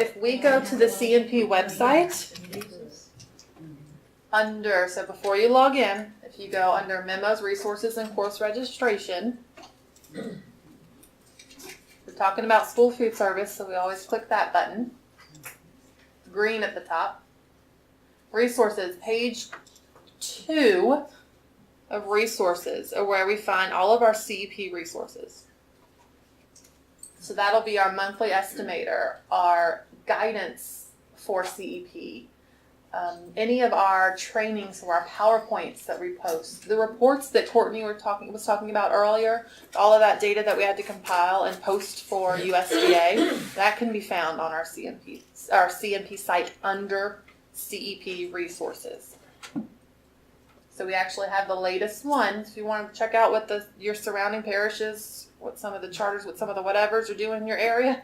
If we go to the CNP website, so before you log in, if you go under Memos, Resources, and Course Registration, we're talking about school food service, so we always click that button. Green at the top. Resources, page 2 of resources are where we find all of our CEP resources. So that'll be our monthly estimator, our guidance for CEP, any of our trainings or our PowerPoints that we post, the reports that Courtney was talking about earlier, all of that data that we had to compile and post for USDA, that can be found on our CNP site under CEP resources. So we actually have the latest ones. If you want to check out what your surrounding parishes, what some of the charters, what some of the whatevers are doing in your area,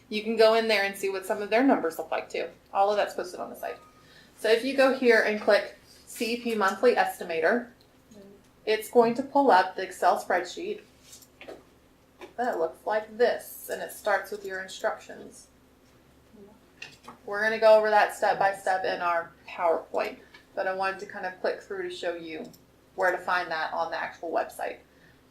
you can go in there and see what some of their numbers look like too. All of that's posted on the site. So if you go here and click CEP Monthly Estimator, it's going to pull up the Excel spreadsheet that looks like this, and it starts with your instructions. We're going to go over that step by step in our PowerPoint, but I wanted to kind of click through to show you where to find that on the actual website.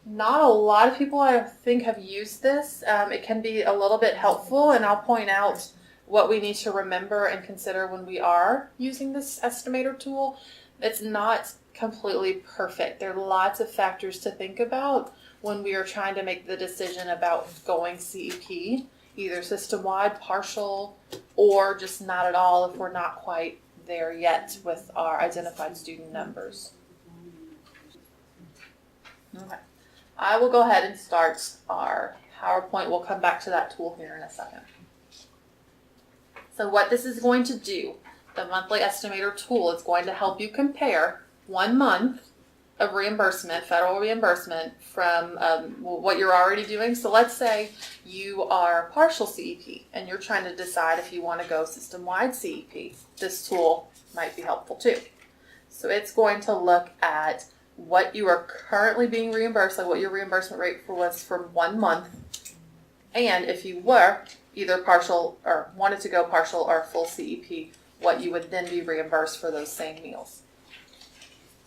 Not a lot of people, I think, have used this. It can be a little bit helpful, and I'll point out what we need to remember and consider when we are using this estimator tool. It's not completely perfect. There are lots of factors to think about when we are trying to make the decision about going CEP, either system-wide, partial, or just not at all if we're not quite there yet with our identified student numbers. Okay. I will go ahead and start our PowerPoint. We'll come back to that tool here in a second. So what this is going to do, the monthly estimator tool, is going to help you compare 1 month of reimbursement, federal reimbursement, from what you're already doing. So let's say you are partial CEP and you're trying to decide if you want to go system-wide CEP. This tool might be helpful too. So it's going to look at what you are currently being reimbursed, like what your reimbursement rate was for 1 month, and if you were either partial or wanted to go partial or full CEP, what you would then be reimbursed for those same meals.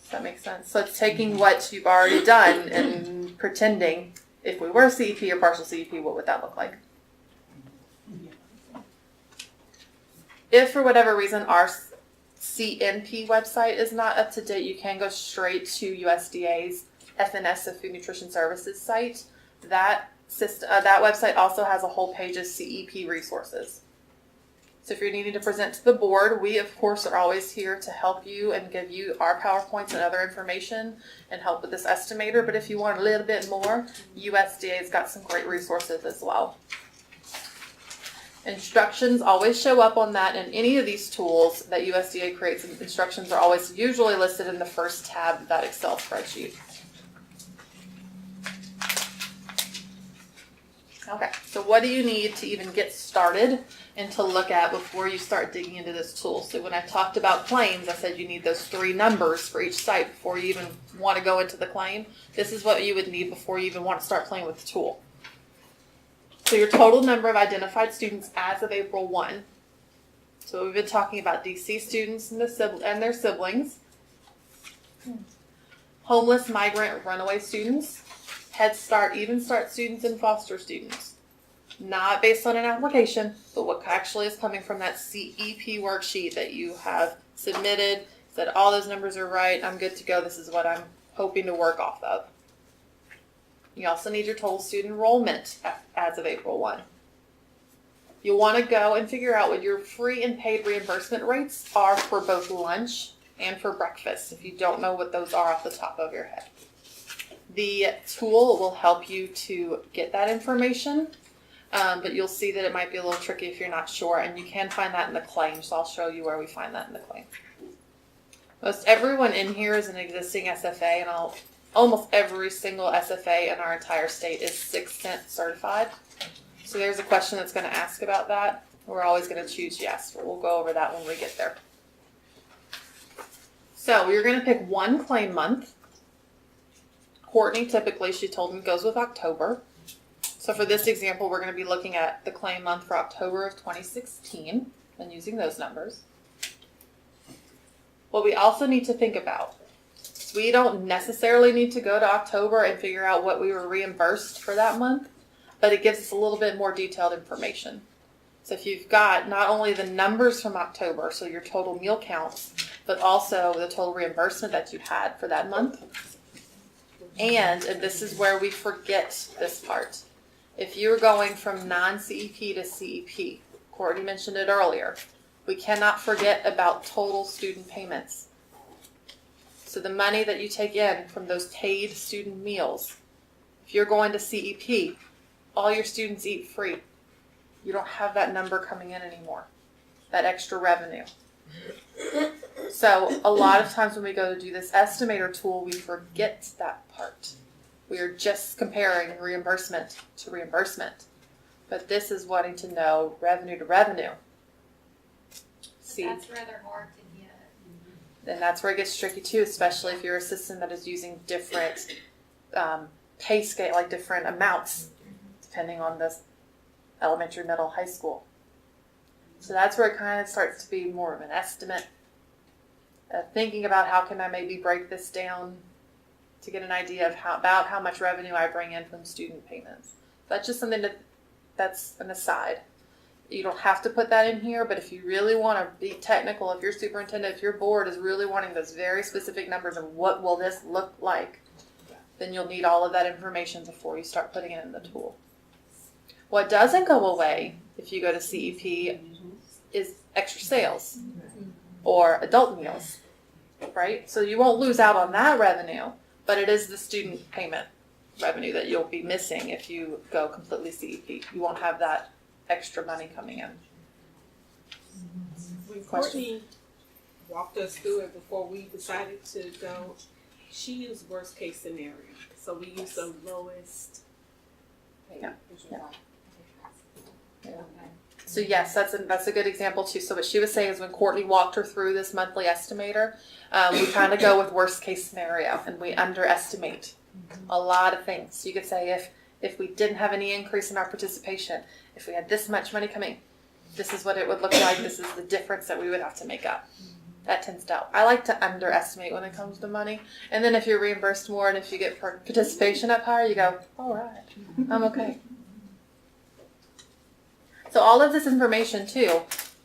Does that make sense? So it's taking what you've already done and pretending if we were CEP or partial CEP, what would that look like? If for whatever reason our CNP website is not up to date, you can go straight to USDA's FNS, so Food Nutrition Services site. That website also has a whole page of CEP resources. So if you're needing to present to the board, we of course are always here to help you and give you our PowerPoints and other information and help with this estimator. But if you want a little bit more, USDA's got some great resources as well. Instructions always show up on that, and any of these tools that USDA creates, instructions are always usually listed in the first tab of that Excel spreadsheet. Okay, so what do you need to even get started and to look at before you start digging into this tool? So when I talked about claims, I said you need those 3 numbers for each site before you even want to go into the claim. This is what you would need before you even want to start playing with the tool. So your total number of identified students as of April 1. So we've been talking about DC students and their siblings, homeless, migrant, runaway students, Head Start, Even Start students, and foster students. Not based on an application, but what actually is coming from that CEP worksheet that you have submitted, said all those numbers are right, I'm good to go, this is what I'm hoping to work off of. You also need your total student enrollment as of April 1. You'll want to go and figure out what your free and paid reimbursement rates are for both lunch and for breakfast, if you don't know what those are off the top of your head. The tool will help you to get that information, but you'll see that it might be a little tricky if you're not sure, and you can find that in the claim, so I'll show you where we find that in the claim. Most everyone in here is an existing SFA, and almost every single SFA in our entire state is 6 cent certified. So there's a question that's going to ask about that. We're always going to choose yes, but we'll go over that when we get there. So you're going to pick 1 claim month. Courtney typically, she told me, goes with October. So for this example, we're going to be looking at the claim month for October of 2016 and using those numbers. What we also need to think about, we don't necessarily need to go to October and figure out what we were reimbursed for that month, but it gives us a little bit more detailed information. So if you've got not only the numbers from October, so your total meal counts, but also the total reimbursement that you had for that month. And this is where we forget this part. If you're going from non-CEP to CEP, Courtney mentioned it earlier, we cannot forget about total student payments. So the money that you take in from those paid student meals, if you're going to CEP, all your students eat free. You don't have that number coming in anymore, that extra revenue. So a lot of times when we go to do this estimator tool, we forget that part. We are just comparing reimbursement to reimbursement. But this is wanting to know revenue to revenue. See, that's rather hard to get. And that's where it gets tricky too, especially if you're a system that is using different pay scale, like different amounts, depending on the elementary, middle, high school. So that's where it kind of starts to be more of an estimate. Thinking about how can I maybe break this down to get an idea of how much revenue I bring in from student payments. That's just something that's an aside. You don't have to put that in here, but if you really want to be technical, if your superintendent, if your board is really wanting those very specific numbers of what will this look like, then you'll need all of that information before you start putting it in the tool. What doesn't go away if you go to CEP is extra sales or adult meals, right? So you won't lose out on that revenue, but it is the student payment revenue that you'll be missing if you go completely CEP. You won't have that extra money coming in. When Courtney walked us through it before we decided to go, she used worst case scenario. So we used the lowest. Yeah. So yes, that's a good example too. So what she was saying is when Courtney walked her through this monthly estimator, we kind of go with worst case scenario and we underestimate a lot of things. So you could say if we didn't have any increase in our participation, if we had this much money coming, this is what it would look like. This is the difference that we would have to make up. That tends to help. I like to underestimate when it comes to money. And then if you're reimbursed more and if you get participation up higher, you go, all right, I'm okay. So all of this information too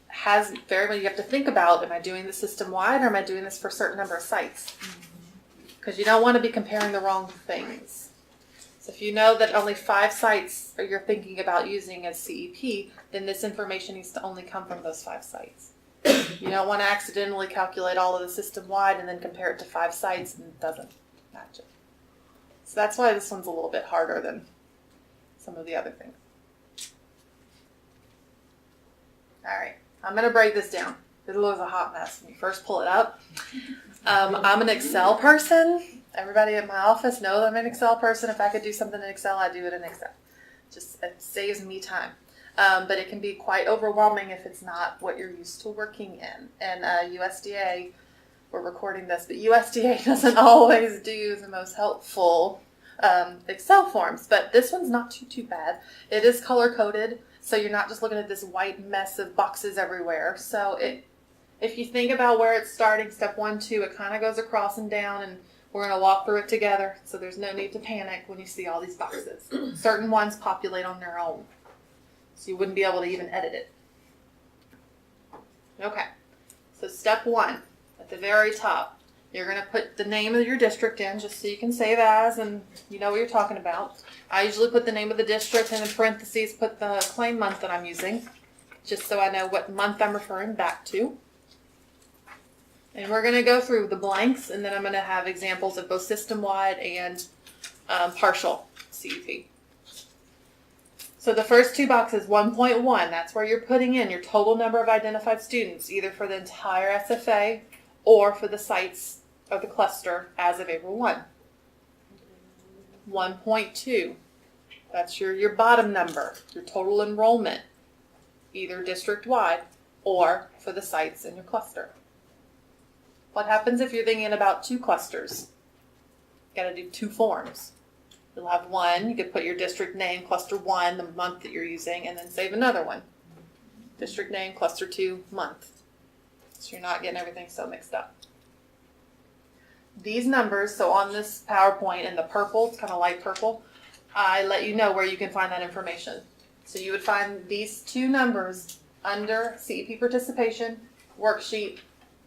has you have to think about, am I doing this system wide or am I doing this for a certain number of sites? Because you don't want to be comparing the wrong things. So if you know that only 5 sites you're thinking about using as CEP, then this information needs to only come from those 5 sites. You don't want to accidentally calculate all of the system wide and then compare it to 5 sites and it doesn't match it. So that's why this one's a little bit harder than some of the other things. All right, I'm going to break this down. It was a hot mess when you first pull it up. I'm an Excel person. Everybody at my office knows I'm an Excel person. If I could do something in Excel, I'd do it in Excel. It saves me time. But it can be quite overwhelming if it's not what you're used to working in. And USDA, we're recording this, but USDA doesn't always do the most helpful Excel forms. But this one's not too bad. It is color-coded, so you're not just looking at this white mess of boxes everywhere. So if you think about where it's starting, step 1, 2, it kind of goes across and down, and we're going to walk through it together, so there's no need to panic when you see all these boxes. Certain ones populate on their own, so you wouldn't be able to even edit it. Okay, so step 1, at the very top, you're going to put the name of your district in, just so you can save as, and you know what you're talking about. I usually put the name of the district, and in parentheses put the claim month that I'm using, just so I know what month I'm referring back to. And we're going to go through the blanks, and then I'm going to have examples of both system-wide and partial CEP. So the first 2 boxes, 1.1, that's where you're putting in your total number of identified students, either for the entire SFA or for the sites of the cluster as of April 1. 1.2, that's your bottom number, your total enrollment, either district-wide or for the sites in your cluster. What happens if you're thinking about 2 clusters? You got to do 2 forms. You'll have one. You could put your district name, cluster 1, the month that you're using, and then save another one. District name, cluster 2, month. So you're not getting everything so mixed up. These numbers, so on this PowerPoint in the purple, it's kind of light purple, I let you know where you can find that information. So you would find these two numbers under CEP participation, worksheet,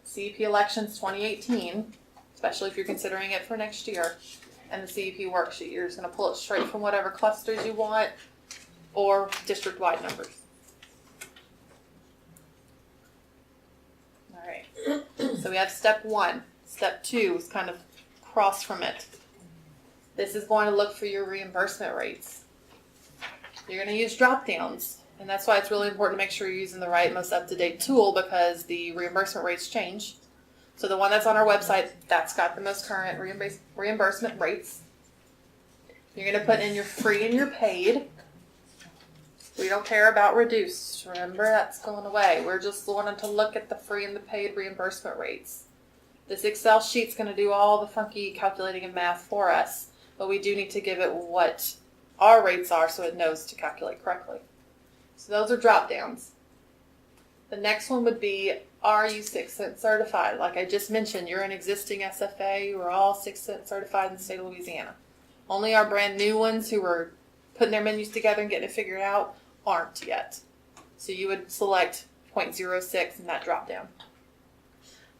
CEP elections 2018, especially if you're considering it for next year, and the CEP worksheet. You're just going to pull it straight from whatever clusters you want or district-wide numbers. All right, so we have step 1. Step 2 is kind of across from it. This is going to look for your reimbursement rates. You're going to use drop downs, and that's why it's really important to make sure you're using the right, most up-to-date tool, because the reimbursement rates change. So the one that's on our website, that's got the most current reimbursement rates. You're going to put in your free and your paid. We don't care about reduced. Remember, that's going away. We're just wanting to look at the free and the paid reimbursement rates. This Excel sheet's going to do all the funky calculating and math for us, but we do need to give it what our rates are so it knows to calculate correctly. So those are drop downs. The next one would be, are you 6 Cent certified? Like I just mentioned, you're an existing SFA. We're all 6 Cent certified in the state of Louisiana. Only our brand new ones who are putting their menus together and getting it figured out aren't yet. So you would select 0.06 in that drop down.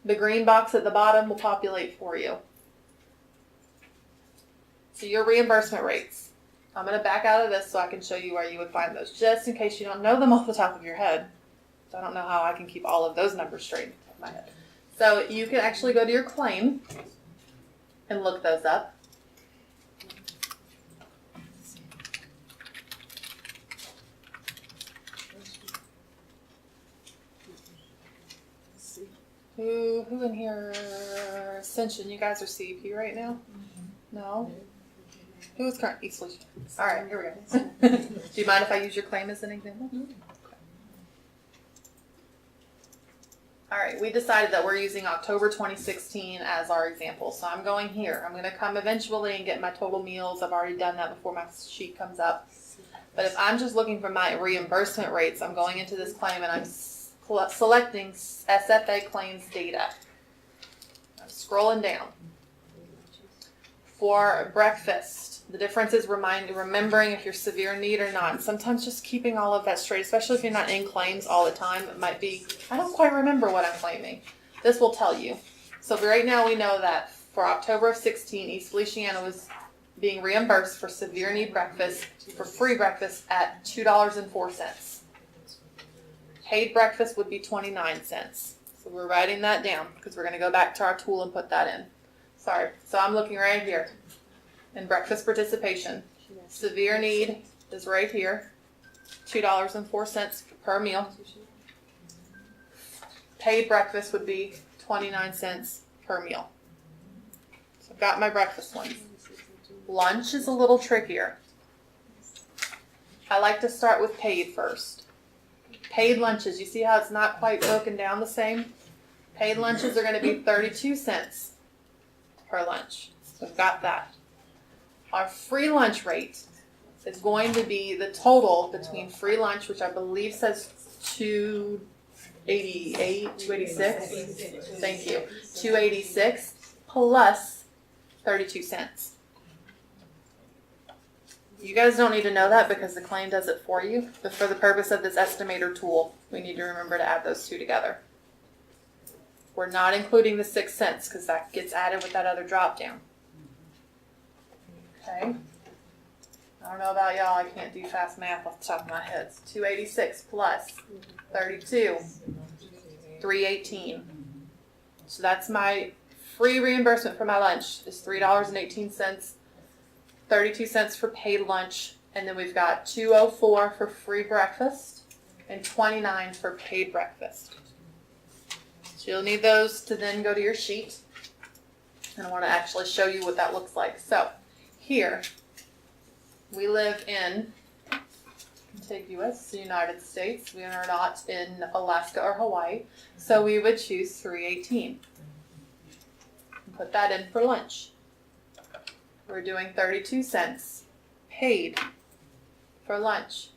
The green box at the bottom will populate for you. So your reimbursement rates. I'm going to back out of this so I can show you where you would find those, just in case you don't know them off the top of your head. So I don't know how I can keep all of those numbers straight in my head. So you can actually go to your claim and look those up. Who in here, Ascension, you guys are CEP right now? No? Who is current East Louisiana? All right, here we go. Do you mind if I use your claim as an example? All right, we decided that we're using October 2016 as our example. So I'm going here. I'm going to come eventually and get my total meals. I've already done that before my sheet comes up. But if I'm just looking for my reimbursement rates, I'm going into this claim and I'm selecting SFA claims data. I'm scrolling down. For breakfast, the difference is remembering if you're severe need or not. And sometimes just keeping all of that straight, especially if you're not in claims all the time, it might be, I don't quite remember what I'm claiming. This will tell you. So right now we know that for October of 16, East Feliciana was being reimbursed for severe need breakfast, for free breakfast at $2.04. Paid breakfast would be 29 cents. So we're writing that down because we're going to go back to our tool and put that in. Sorry. So I'm looking right here. In breakfast participation. Severe need is right here. $2.04 per meal. Paid breakfast would be 29 cents per meal. So I've got my breakfast ones. Lunch is a little trickier. I like to start with paid first. Paid lunches, you see how it's not quite broken down the same? Paid lunches are going to be 32 cents per lunch. So we've got that. Our free lunch rate is going to be the total between free lunch, which I believe says $2.88, $2.86. Thank you. $2.86 plus 32 cents. You guys don't need to know that because the claim does it for you. But for the purpose of this estimator tool, we need to remember to add those two together. We're not including the 6 cents because that gets added with that other drop down. Okay. I don't know about y'all. I can't do fast math off the top of my head. It's 286 plus 32, 318. So that's my free reimbursement for my lunch is $3.18. 32 cents for paid lunch, and then we've got $2.04 for free breakfast and $29 for paid breakfast. So you'll need those to then go to your sheet, and I want to actually show you what that looks like. So here, we live in contiguous United States. We are not in Alaska or Hawaii, so we would choose 318. Put that in for lunch. we're doing 32 cents paid for lunch.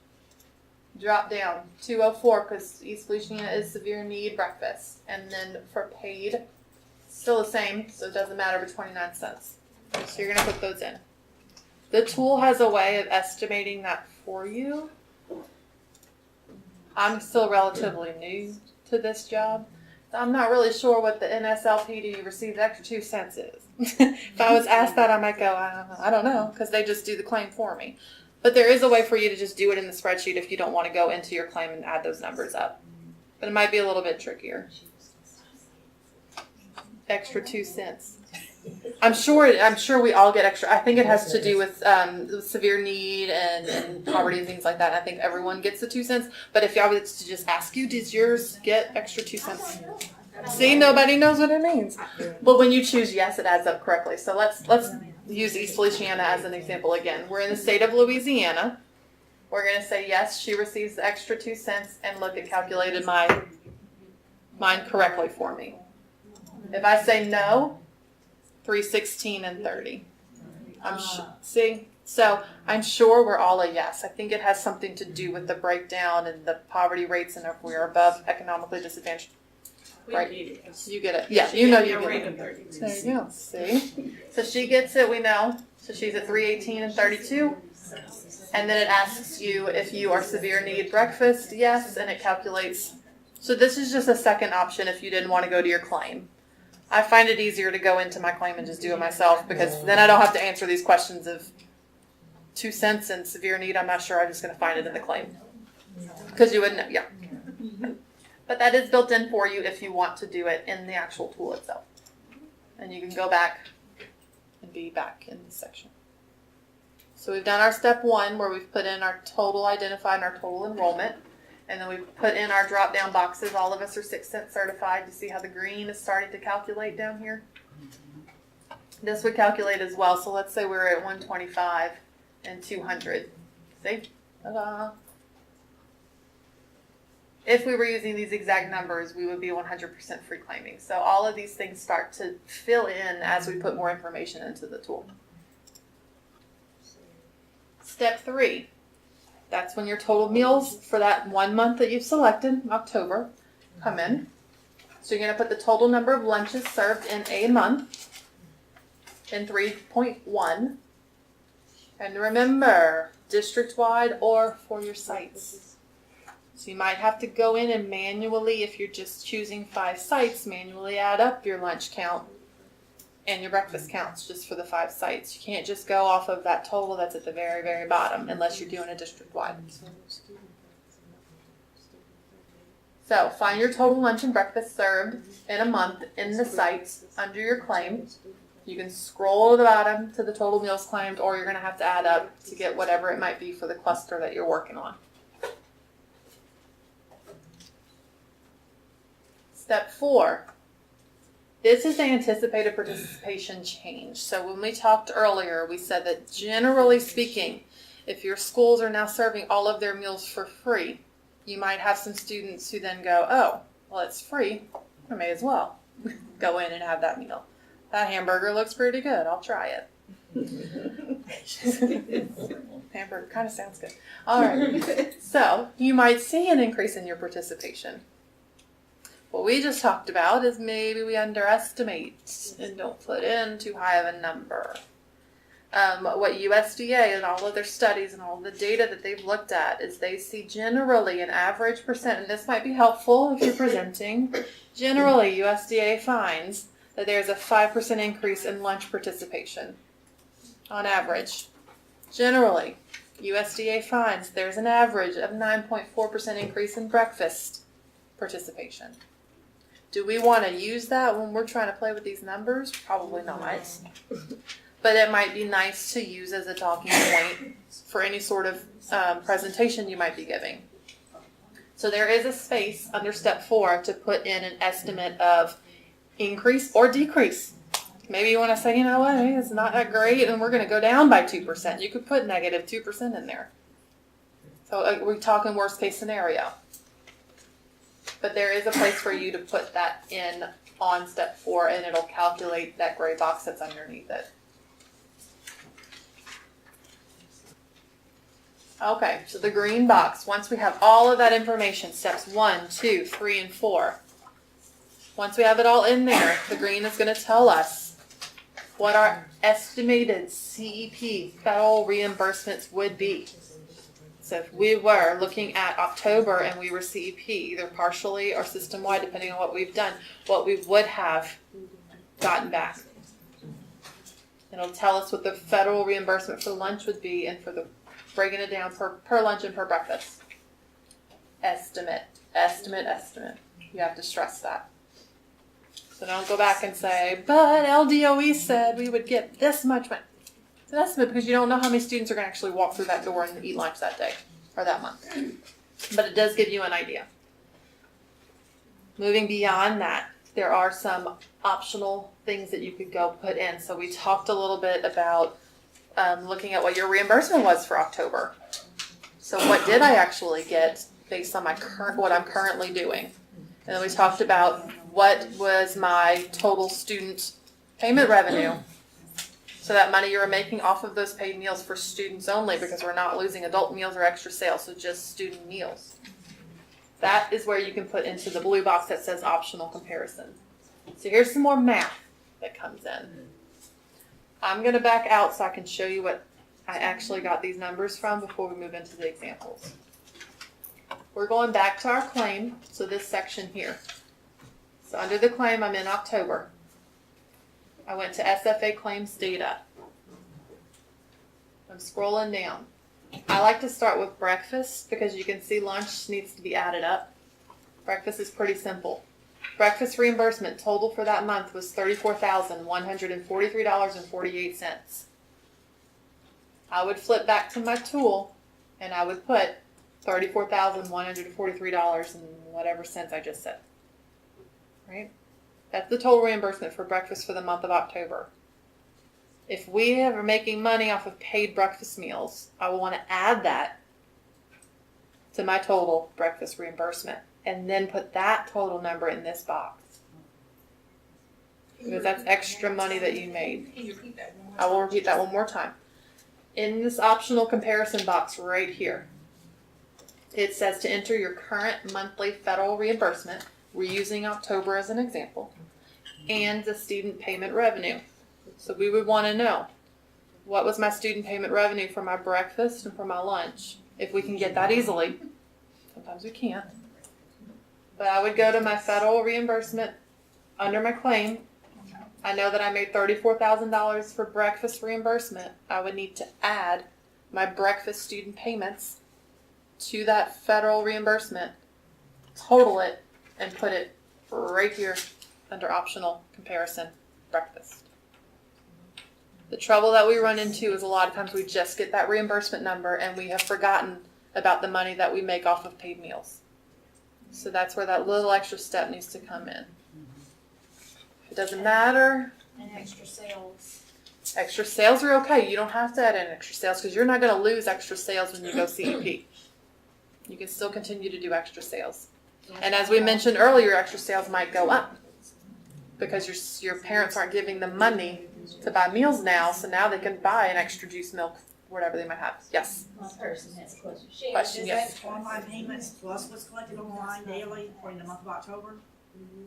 Drop down 204 because East Feliciana is severe need breakfast. And then for paid, still the same, so it doesn't matter, but 29 cents. So you're going to put those in. The tool has a way of estimating that for you. I'm still relatively new to this job. So I'm not really sure what the NSLP do you receive the extra 2 cents is. If I was asked that, I might go, I don't know, because they just do the claim for me. But there is a way for you to just do it in the spreadsheet if you don't want to go into your claim and add those numbers up. But it might be a little bit trickier. Extra 2 cents. I'm sure we all get extra. I think it has to do with severe need and poverty and things like that. I think everyone gets the 2 cents. But if I was to just ask you, did yours get extra 2 cents? See, nobody knows what it means. But when you choose yes, it adds up correctly. So let's use East Feliciana as an example again. We're in the state of Louisiana. We're going to say yes, she receives the extra 2 cents, and look, it calculated mine correctly for me. If I say no, 316 and 30. So I'm sure we're all a yes. I think it has something to do with the breakdown and the poverty rates, and if we're above economically disadvantaged. Right. You get it. Yeah, you know you get it. There you go. See? So she gets it, we know. So she's at 318 and 32. And then it asks you if you are severe need breakfast. Yes, and it calculates. So this is just a second option if you didn't want to go to your claim. I find it easier to go into my claim and just do it myself because then I don't have to answer these questions of 2 cents and severe need. I'm not sure. I'm just going to find it in the claim. Because you wouldn't know. Yeah. But that is built in for you if you want to do it in the actual tool itself. And you can go back and be back in this section. So we've done our step 1 where we've put in our total identified and our total enrollment. And then we've put in our drop-down boxes. All of us are 6 cent certified. You see how the green is starting to calculate down here? This would calculate as well. So let's say we're at 125 and 200. See? Ta-da! If we were using these exact numbers, we would be 100% free claiming. So all of these things start to fill in as we put more information into the tool. Step 3. That's when your total meals for that 1 month that you've selected, October, come in. So you're going to put the total number of lunches served in a month in 3.1. And remember, district-wide or for your sites. So you might have to go in and manually, if you're just choosing 5 sites, manually add up your lunch count and your breakfast counts just for the 5 sites. You can't just go off of that total that's at the very, very bottom unless you're doing a district-wide. So find your total lunch and breakfast served in a month in the sites under your claim. You can scroll to the bottom to the total meals claimed, or you're going to have to add up to get whatever it might be for the cluster that you're working on. Step 4. This is the anticipated participation change. So when we talked earlier, we said that generally speaking, if your schools are now serving all of their meals for free, you might have some students who then go, oh, well, it's free. I may as well go in and have that meal. That hamburger looks pretty good. I'll try it. Hamburger kind of sounds good. All right. So you might see an increase in your participation. What we just talked about is maybe we underestimate and don't put in too high of a number. What USDA and all of their studies and all the data that they've looked at is they see generally an average percent, and this might be helpful if you're presenting, generally USDA finds that there's a 5% increase in lunch participation on average. Generally, USDA finds there's an average of 9.4% increase in breakfast participation. Do we want to use that when we're trying to play with these numbers? Probably not. But it might be nice to use as a talking point for any sort of presentation you might be giving. So there is a space under step 4 to put in an estimate of increase or decrease. Maybe you want to say, you know what, it's not that great and we're going to go down by 2%. You could put negative 2% in there. So we're talking worst case scenario. But there is a place for you to put that in on step 4 and it'll calculate that gray box that's underneath it. Okay, so the green box, once we have all of that information, steps 1, 2, 3, and 4. Once we have it all in there, the green is going to tell us what our estimated CEP federal reimbursements would be. So if we were looking at October and we were CEP, either partially or system-wide, depending on what we've done, what we would have gotten back. It'll tell us what the federal reimbursement for lunch would be, and for the breaking it down per lunch and per breakfast. Estimate. You have to stress that. So don't go back and say, but LDOE said we would get this much money. It's an estimate because you don't know how many students are going to actually walk through that door and eat lunch that day or that month. But it does give you an idea. Moving beyond that, there are some optional things that you could go put in. So we talked a little bit about looking at what your reimbursement was for October. So what did I actually get based on what I'm currently doing? And then we talked about what was my total student payment revenue. So that money you were making off of those paid meals for students only, because we're not losing adult meals or extra sales, so just student meals. That is where you can put into the blue box that says optional comparison. So here's some more math that comes in. I'm going to back out so I can show you what I actually got these numbers from before we move into the examples. We're going back to our claim, so this section here. So under the claim, I'm in October. I went to SFA claims data. I'm scrolling down. I like to start with breakfast because you can see lunch needs to be added up. Breakfast is pretty simple. Breakfast reimbursement total for that month was $34,143.48. I would flip back to my tool and I would put $34,143 and whatever cents I just said. Right? That's the total reimbursement for breakfast for the month of October. If we are making money off of paid breakfast meals, I will want to add that to my total breakfast reimbursement and then put that total number in this box. Because that's extra money that you made. Can you repeat that one more I will repeat that one more time. In this optional comparison box right here, it says to enter your current monthly federal reimbursement. We're using October as an example. And the student payment revenue. So we would want to know, what was my student payment revenue for my breakfast and for my lunch? If we can get that easily. Sometimes we can't. But I would go to my federal reimbursement under my claim. I know that I made $34,000 for breakfast reimbursement. I would need to add my breakfast student payments to that federal reimbursement, total it, and put it right here under optional comparison breakfast. The trouble that we run into is a lot of times we just get that reimbursement number and we have forgotten about the money that we make off of paid meals. So that's where that little extra step needs to come in. If it doesn't matter. And extra sales. Extra sales are okay. You don't have to add in extra sales because you're not going to lose extra sales when you go CEP. You can still continue to do extra sales. And as we mentioned earlier, extra sales might go up because your parents aren't giving them money to buy meals now, so now they can buy an extra juice, milk, whatever they might have. Yes? One person has a question. Question, Is yes. that online payments plus what's collected online daily for the month of October?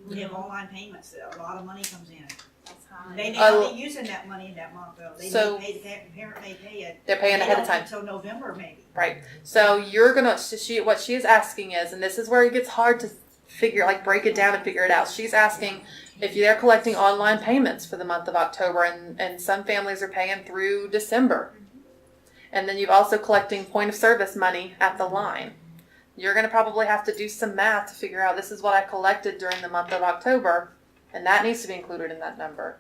We have online payments, a lot of money comes in. That's high. They may not be using that money that month though. They So- may pay, the parent may pay it. They're paying ahead of time. Until November maybe. Right. So you're gonna. What she is asking is, and this is where it gets hard to break it down and figure it out. She's asking if they're collecting online payments for the month of October, and some families are paying through December, and then you've also collecting point of service money at the line. You're gonna probably have to do some math to figure out this is what I collected during the month of October, and that needs to be included in that number.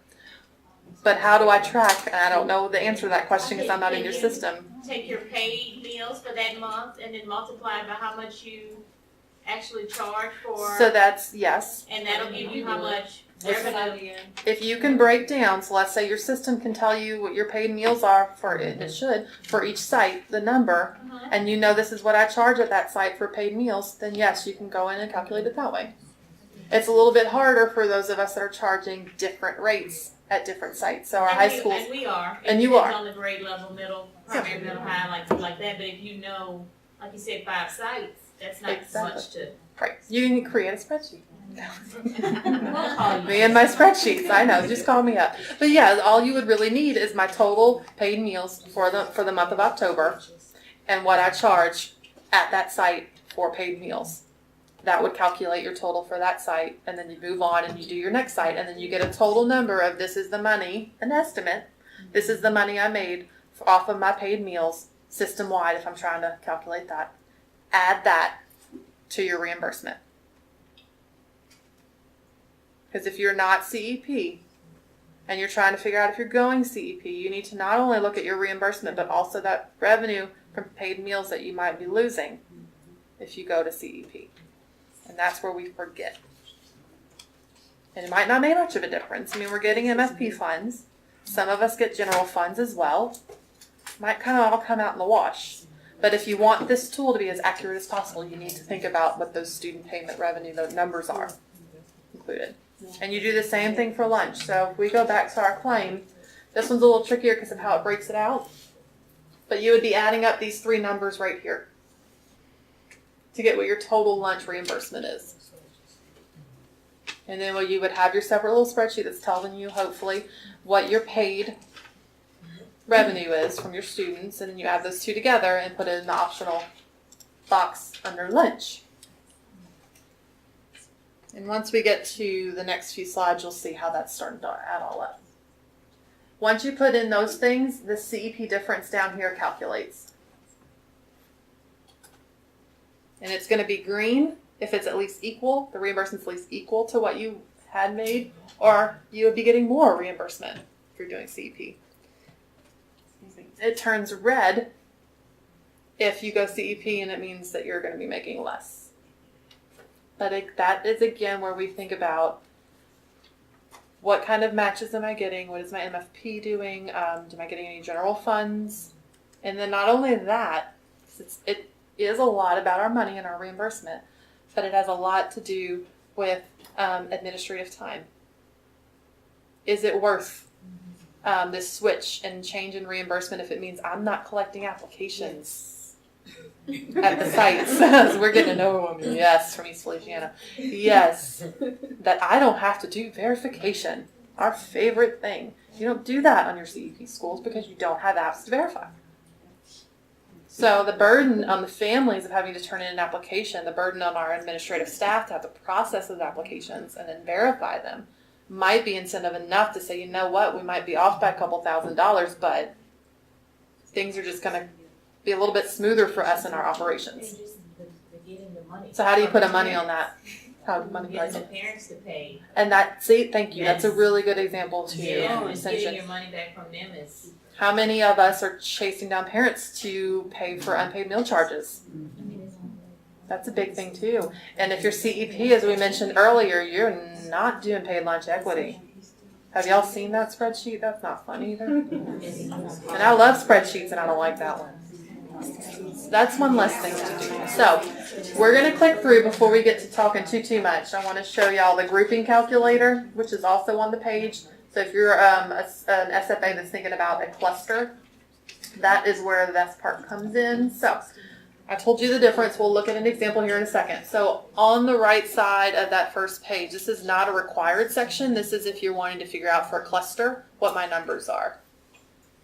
But how do I track? And I don't know the answer to that question because I'm not in your system. Take your paid meals for that month and then multiply by how much you actually charge for, So that's, yes. and that'll give you how much revenue. If you can break down, so let's say your system can tell you what your paid meals are for, and it should, for each site, the number, and you know this is what I charge at that site for paid meals, then yes, you can go in and calculate it that way. It's a little bit harder for those of us that are charging different rates at different sites. So our high schools, And we are. And you are. It depends on the grade level, middle, primary, middle, high, like that, but if you know, like you said, 5 sites, that's not Exactly. much to. Right. You can create a spreadsheet. We'll call you. Me and my spreadsheets, I know, just call me up. But yeah, all you would really need is my total paid meals for the month of October and what I charge at that site for paid meals. That would calculate your total for that site, and then you move on and you do your next site, and then you get a total number of this is the money, an estimate, this is the money I made off of my paid meals system-wide if I'm trying to calculate that. Add that to your reimbursement. Because if you're not CEP and you're trying to figure out if you're going CEP, you need to not only look at your reimbursement, but also that revenue from paid meals that you might be losing if you go to CEP. And that's where we forget. And it might not make much of a difference. I mean, we're getting MFP funds. Some of us get general funds as well. Might kind of all come out in the wash. But if you want this tool to be as accurate as possible, you need to think about what those student payment revenue, those numbers are included. And you do the same thing for lunch. So if we go back to our claim, this one's a little trickier because of how it breaks it out. But you would be adding up these 3 numbers right here to get what your total lunch reimbursement is. And then you would have your separate little spreadsheet that's telling you, hopefully, what your paid revenue is from your students. And then you add those 2 together and put it in the optional box under lunch. And once we get to the next few slides, you'll see how that's starting to add all up. Once you put in those things, the CEP difference down here calculates. And it's going to be green if it's at least equal, the reimbursement's at least equal to what you had made, or you would be getting more reimbursement if you're doing CEP. It turns red if you go CEP, and it means that you're going to be making less. But that is, again, where we think about what kind of matches am I getting? What is my MFP doing? Am I getting any general funds? And then not only that, it is a lot about our money and our reimbursement, but it has a lot to do with administrative time. Is it worth this switch and change in reimbursement if it means I'm not collecting applications at the sites? So we're getting to know them. Yes, from East Feliciana. Yes, that I don't have to do verification. Our favorite thing. You don't do that on your CEP schools because you don't have apps to verify. So the burden on the families of having to turn in an application, the burden on our administrative staff to have to process those applications and then verify them might be incentive enough to say, you know what, we might be off by a couple $1,000s, but things are just going to be a little bit smoother for us in our operations. So how do you put a money on that? How money Getting price? the parents to pay. And that, see, thank you. That's a really good example too. Yeah, and Ascension. getting your money back from them is. How many of us are chasing down parents to pay for unpaid meal charges? That's a big thing too. And if you're CEP, as we mentioned earlier, you're not doing paid lunch equity. Have y'all seen that spreadsheet? That's not fun either. And I love spreadsheets and I don't like that one. That's one less thing to do. So we're going to click through before we get to talking too much. I want to show y'all the grouping calculator, which is also on the page. So if you're an SFA that's thinking about a cluster, that is where the best part comes in. So I told you the difference. We'll look at an example here in a second. So on the right side of that first page, this is not a required section. This is if you're wanting to figure out for a cluster what my numbers are.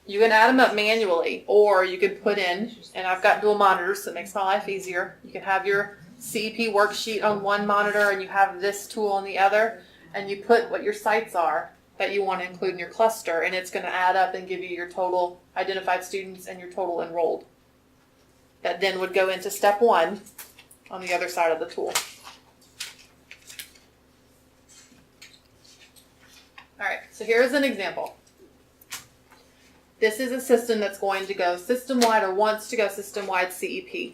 You can add them up manually, or you can put in, and I've got dual monitors, so it makes my life easier. You can have your CEP worksheet on one monitor, and you have this tool on the other, and you put what your sites are that you want to include in your cluster, and it's going to add up and give you your total identified students and your total enrolled. That then would go into step 1 on the other side of the tool. All right, so here's an example. This is a system that's going to go system-wide or wants to go system-wide CEP.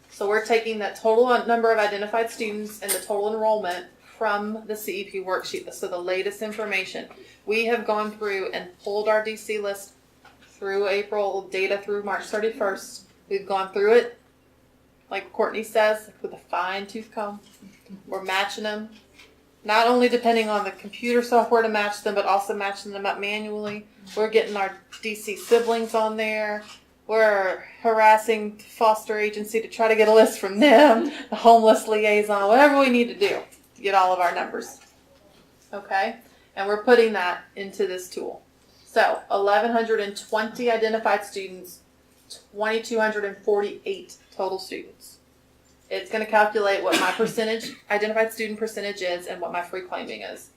So we're taking that total number of identified students and the total enrollment from the CEP worksheet, so the latest information. We have gone through and pulled our DC list through April, data through March 31st. We've gone through it, like Courtney says, with a fine-tooth comb. We're matching them. not only depending on the computer software to match them, but also matching them up manually. We're getting our DC siblings on there. We're harassing foster agency to try to get a list from them, the homeless liaison, whatever we need to do to get all of our numbers. Okay? And we're putting that into this tool. So 1,120 identified students, 2,248 total students. It's going to calculate what my percentage, identified student percentage is and what my free claiming is.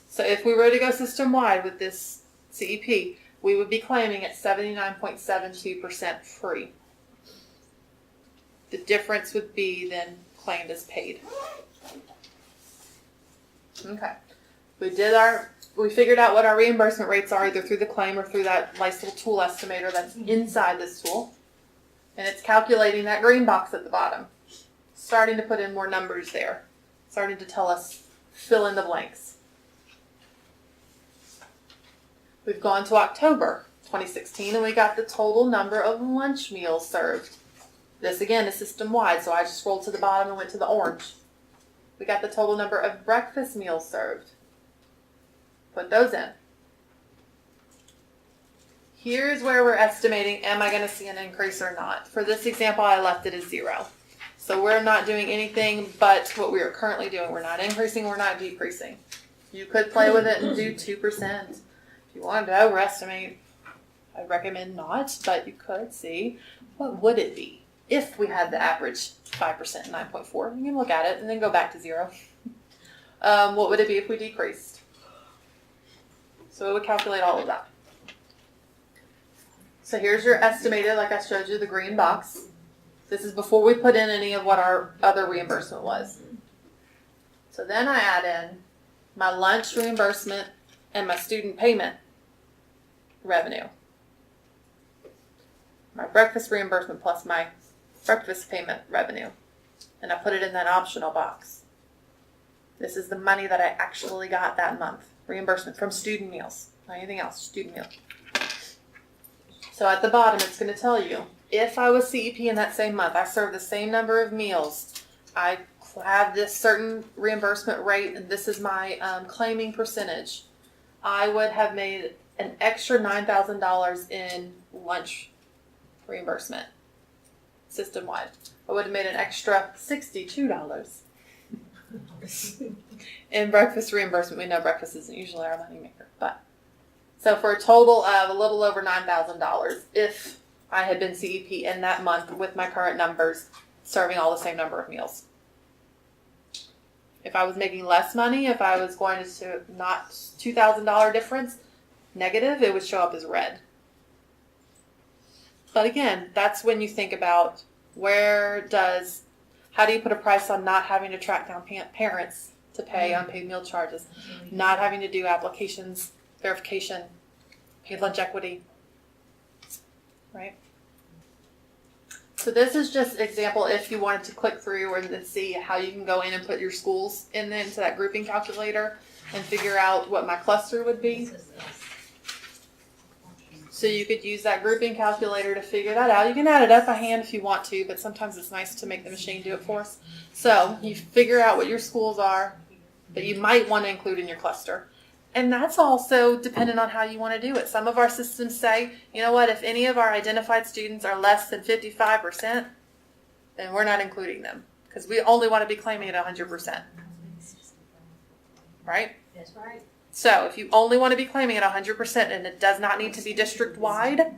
So if we were to go system-wide with this CEP, we would be claiming at 79.72% free. The difference would be then claimed as paid. Okay. We figured out what our reimbursement rates are either through the claim or through that nice little tool estimator that's inside this tool. And it's calculating that green box at the bottom. Starting to put in more numbers there. Starting to tell us, fill in the blanks. We've gone to October 2016 and we got the total number of lunch meals served. This again is system-wide, so I just scrolled to the bottom and went to the orange. We got the total number of breakfast meals served. Put those in. Here's where we're estimating, am I going to see an increase or not? For this example, I left it as 0. So we're not doing anything but what we are currently doing. We're not increasing, we're not decreasing. You could play with it and do 2%. If you wanted to overestimate, I recommend not, but you could see what would it be if we had the average 5%, 9.4. You can look at it and then go back to 0. What would it be if we decreased? So it would calculate all of that. So here's your estimated, like I showed you, the green box. This is before we put in any of what our other reimbursement was. So then I add in my lunch reimbursement and my student payment revenue. My breakfast reimbursement plus my breakfast payment revenue. And I put it in that optional box. This is the money that I actually got that month. Reimbursement from student meals. Not anything else, student meal. So at the bottom it's going to tell you, if I was CEP in that same month, I served the same number of meals, I have this certain reimbursement rate, and this is my claiming percentage, I would have made an extra $9,000 in lunch reimbursement, system-wide. I would have made an extra $62 in breakfast reimbursement. We know breakfast isn't usually our moneymaker, but so for a total of a little over $9,000 if I had been CEP in that month with my current numbers, serving all the same number of meals. If I was making less money, if I was going to not $2,000 difference, negative, it would show up as red. But again, that's when you think about how do you put a price on not having to track down parents to pay unpaid meal charges, not having to do applications, verification, paid lunch equity, right? So this is just example if you wanted to click through and see how you can go in and put your schools into that grouping calculator and figure out what my cluster would be. So you could use that grouping calculator to figure that out. You can add it up by hand if you want to, but sometimes it's nice to make the machine do it for us. So you figure out what your schools are that you might want to include in your cluster. And that's also dependent on how you want to do it. Some of our systems say, you know what, if any of our identified students are less than 55%, then we're not including them because we only want to be claiming at 100%. Right? That's right. So if you only want to be claiming at 100% and it does not need to be district-wide,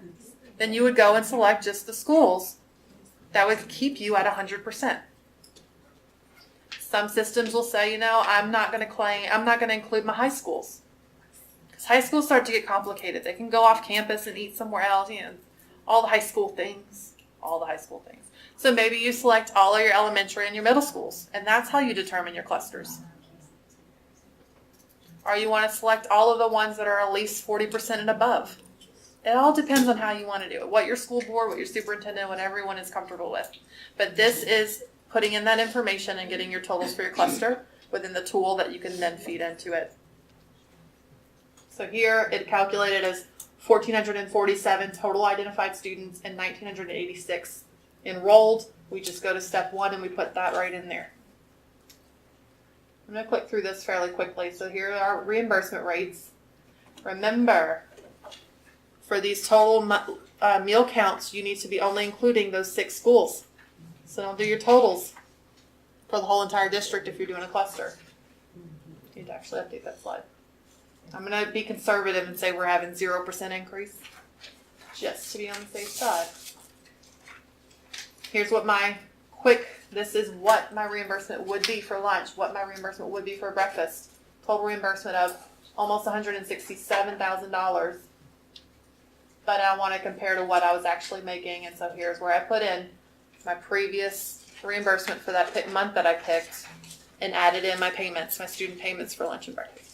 then you would go and select just the schools that would keep you at 100%. Some systems will say, I'm not going to include my high schools. Because high schools start to get complicated. They can go off campus and eat somewhere else, all the high school things. So maybe you select all of your elementary and your middle schools, and that's how you determine your clusters. Or you want to select all of the ones that are at least 40% and above. It all depends on how you want to do it. What your school board, what your superintendent, what everyone is comfortable with. But this is putting in that information and getting your totals for your cluster within the tool that you can then feed into it. So here it calculated as 1,447 total identified students and 1,986 enrolled. We just go to step 1 and we put that right in there. I'm gonna click through this fairly quickly. So here are our reimbursement rates. Remember, for these total meal counts, you need to be only including those 6 schools. So don't do your totals for the whole entire district if you're doing a cluster. You need to actually update that slide. I'm going to be conservative and say we're having 0% increase, just to be on the safe side. Here's what this is what my reimbursement would be for lunch, what my reimbursement would be for breakfast. Total reimbursement of almost $167,000. But I want to compare to what I was actually making, and so here's where I put in my previous reimbursement for that month that I picked and added in my payments, my student payments for lunch and breakfast.